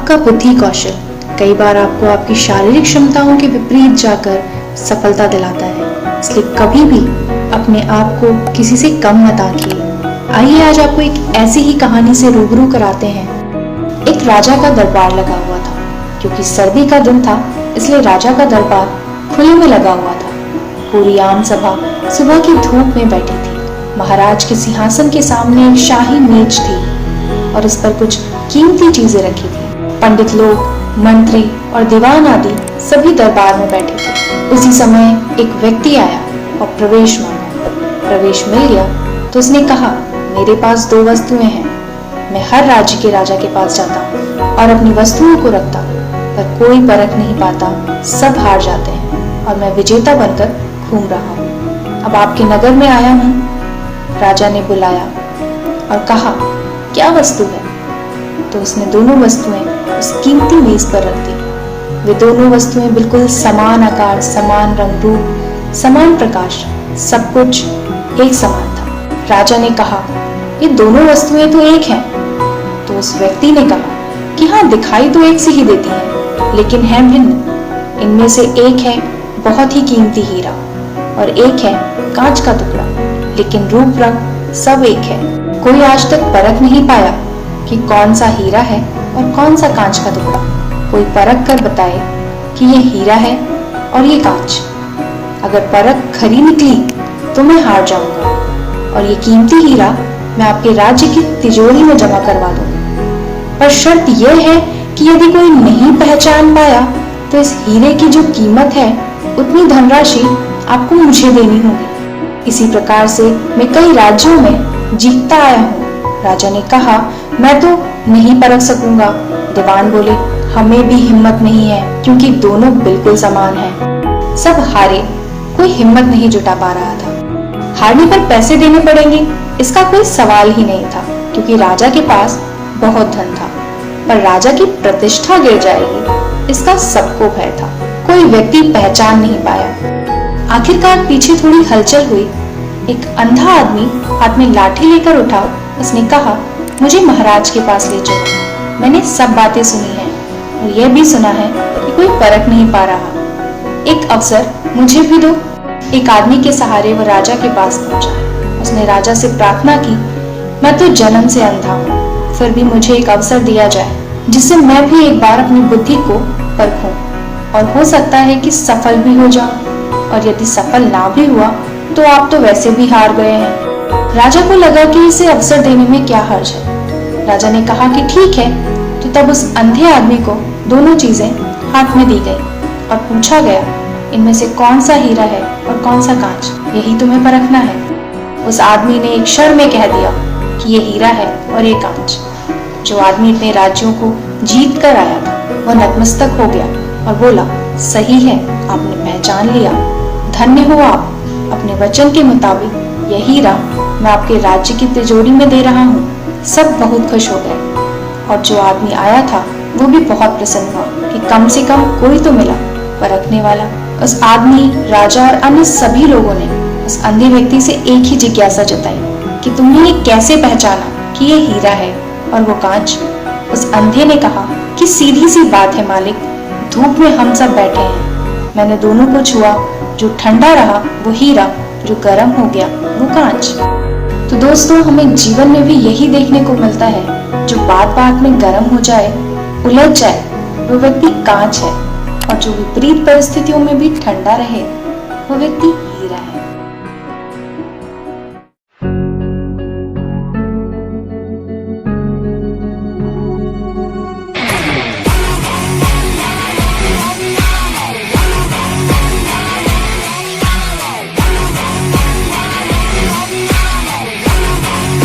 आपका बुद्धि कौशल कई बार आपको आपकी शारीरिक क्षमताओं के विपरीत जाकर सफलता दिलाता है, इसलिए कभी भी अपने आप को किसी से कम मत आंकिए। आइए आज आपको एक ऐसी ही कहानी से रूबरू कराते हैं। एक राजा का दरबार लगा हुआ था। क्योंकि सर्दी का दिन था, इसलिए राजा का दरबार खुले में लगा हुआ था। पूरी आम सभा सुबह की धूप में बैठी थी। महाराज के सिंहासन के सामने एक शाही मेज थी और इस पर कुछ कीमती चीजें रखी थी। पंडित लोग, मंत्री और दीवान आदि सभी दरबार में बैठे थे। उसी समय एक व्यक्ति आया और प्रवेश मांगा। प्रवेश मिल गया तो उसने कहा, मेरे पास 2 वस्तुएं हैं। मैं हर राज्य के राजा के पास जाता हूँ और अपनी वस्तुओं को रखता हूँ, पर कोई परख नहीं पाता, सब हार जाते हैं और मैं विजेता बनकर घूम रहा हूँ। अब आपके नगर में आया हूँ। राजा ने बुलाया और कहा, क्या वस्तु है? तो उसने दोनों वस्तुएं उस कीमती मेज पर रख दी। वे दोनों वस्तुएं बिल्कुल समान आकार, समान रंग रूप, समान प्रकाश, सब कुछ एक समान था। राजा ने कहा, ये दोनों वस्तुएं तो एक हैं। तो उस व्यक्ति ने कहा कि हाँ, दिखाई तो एक सी ही देती हैं, लेकिन हैं भिन्न। इनमें से एक है बहुत ही कीमती हीरा और एक है कांच का टुकड़ा, लेकिन रूप रंग सब एक है। कोई आज तक परख नहीं पाया कि कौन सा हीरा है और कौन सा कांच का टुकड़ा। कोई परख कर बताए कि ये हीरा है और ये कांच। अगर परख खरी निकली तो मैं हार जाऊंगा और ये कीमती हीरा मैं आपके राज्य की तिजोरी में जमा करवा दूंगा। पर शर्त यह है कि यदि कोई नहीं पहचान पाया तो इस हीरे की जो कीमत है उतनी धनराशि आपको मुझे देनी होगी। इसी प्रकार से मैं कई राज्यों में जीतता आया हूँ। राजा ने कहा, मैं तो नहीं परख सकूंगा। दीवान बोले, हमें भी हिम्मत नहीं है, क्योंकि दोनों बिल्कुल समान हैं। सब हारे, कोई हिम्मत नहीं जुटा पा रहा था। हारने पर पैसे देने पड़ेंगे, इसका कोई सवाल ही नहीं था, क्योंकि राजा के पास बहुत धन था। पर राजा की प्रतिष्ठा गिर जाएगी, इसका सबको भय था। कोई व्यक्ति पहचान नहीं पाया। आखिरकार पीछे थोड़ी हलचल हुई। एक अंधा आदमी हाथ में लाठी लेकर उठा। उसने कहा, मुझे महाराज के पास ले चलो। मैंने सब बातें सुनी हैं और यह भी सुना है कि कोई परख नहीं पा रहा। एक अवसर मुझे भी दो। एक आदमी के सहारे वह राजा के पास पहुंचा। उसने राजा से प्रार्थना की, मैं तो जन्म से अंधा हूँ, फिर भी मुझे एक अवसर दिया जाए जिससे मैं भी एक बार अपनी बुद्धि को परखूं और हो सकता है कि सफल भी हो जाऊं। और यदि सफल ना भी हुआ तो आप तो वैसे भी हार गए हैं। राजा को लगा कि इसे अवसर देने में क्या हर्ज है। राजा ने कहा कि ठीक है। तो तब उस अंधे आदमी को दोनों चीजें हाथ में दी गई और पूछा गया, इनमें से कौन सा हीरा है और कौन सा कांच, यही तुम्हें परखना है। उस आदमी ने एक क्षण में कह दिया कि ये हीरा है और ये कांच। जो आदमी अपने राज्यों को जीत कर आया था वह नतमस्तक हो गया और बोला, सही है, आपने पहचान लिया। धन्य हो आप। अपने वचन के मुताबिक यह हीरा मैं आपके राज्य की तिजोरी में दे रहा हूँ। सब बहुत खुश हो गए और जो आदमी आया था वो भी बहुत प्रसन्न हुआ कि कम से कम कोई तो मिला परखने वाला। उस आदमी, राजा और अन्य सभी लोगों ने उस अंधे व्यक्ति से एक ही जिज्ञासा जताई कि तुमने ये कैसे पहचाना कि ये हीरा है और वो कांच? उस अंधे ने कहा कि सीधी सी बात है मालिक, धूप में हम सब बैठे हैं, मैंने दोनों को छुआ, जो ठंडा रहा वो हीरा, जो गर्म हो गया वो कांच। तो दोस्तों, हमें जीवन में भी यही देखने को मिलता है, जो बात बात में गर्म हो जाए, उलझ जाए, वो व्यक्ति कांच है, और जो विपरीत परिस्थितियों में भी ठंडा रहे वो व्यक्ति हीरा है।